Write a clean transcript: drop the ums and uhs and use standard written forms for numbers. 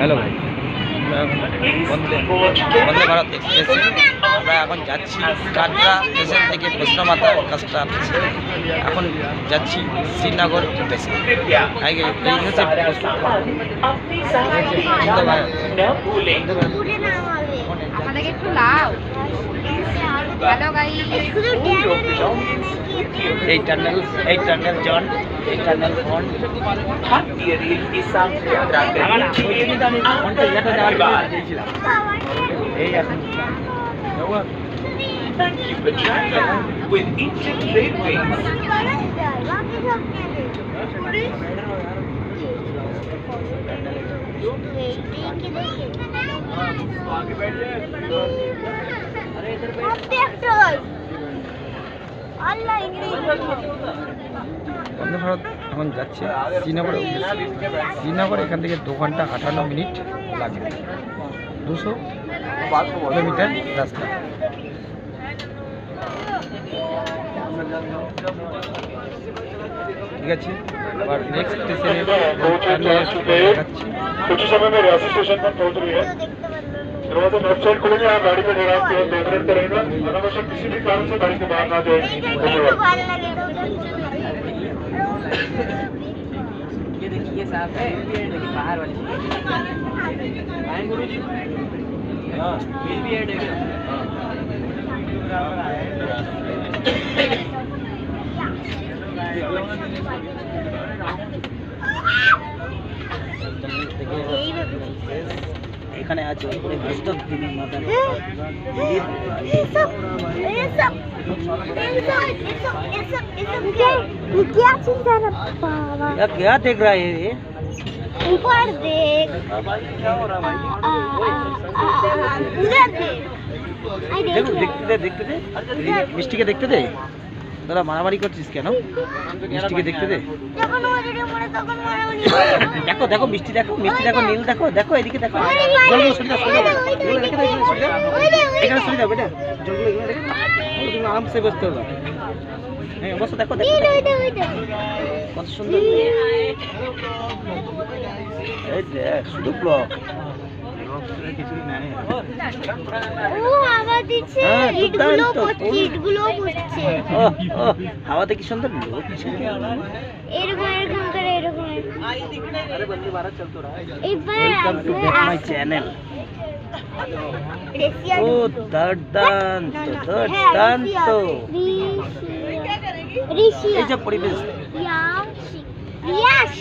Hello ভাই, বন্দে ভারত এক্সপ্রেসে আমরা এখন যাচ্ছি কাটরা স্টেশন থেকে কৃষ্ণমাতা কাস্টা এখন যাচ্ছি শ্রীনগর উদ্দেশ্যে। আগে এই হচ্ছে আমাদেরকে একটু লাও। হ্যালো গাইস, এই টানেল জন, এই টানেল ফোন এই এখন with Egypt Railways. Vande Bharat এখন যাচ্ছে শ্রীনগরে। শ্রীনগর এখান থেকে 2 ঘন্টা 58 মিনিট লাগবে, 200 কিলোমিটার রাস্তা। ঠিক আছে, আবার নেক্সট স্টেশনে যাচ্ছি। कुछ समय में रियासी स्टेशन पर पहुंच रही है। दरवाजा लेफ्ट साइड खुलेंगे, आप गाड़ी पे आराम से 2 मिनट का रहेगा। अनावश्यक किसी भी कारण से गाड़ी के बाहर ना जाए। ये देखिए साहब है, देखिए बाहर वाली आए गुरुजी। हां बिल भी ऐड है। এখানে আছে পুস্তক দিনের মাতার क्या देख रहा है ये? ऊपर देख, उधर देख। দেখো, দেখতে দে মিষ্টিকে দেখতে দে। তোরা মারামারি করছিস কেন? মিষ্টিকে দেখতে দে। যখন ওদিকে মরে তখন মারামারি। দেখো মিষ্টি দেখো, নীল দেখো এদিকে দেখো। জলগুলো সরে দাও, এখানে সরে দাও বেটা। জলগুলো এখানে দেখো, তুমি আরামসে বসতে হবে। হ্যাঁ বসো, দেখো কত সুন্দর। এই দেখ, শুধু ব্লক কিছুই নাই। ও হাওয়া দিচ্ছে, ইটগুলো পড়ছে। হাওয়াতে কি সুন্দর লোক এরকম করে এরকম। আরে বন্ধু ভারত চল তো রहा है। Welcome to back my channel. ও দুর্দান্ত ঋষি এই যে পরিবেশ। রিয়াস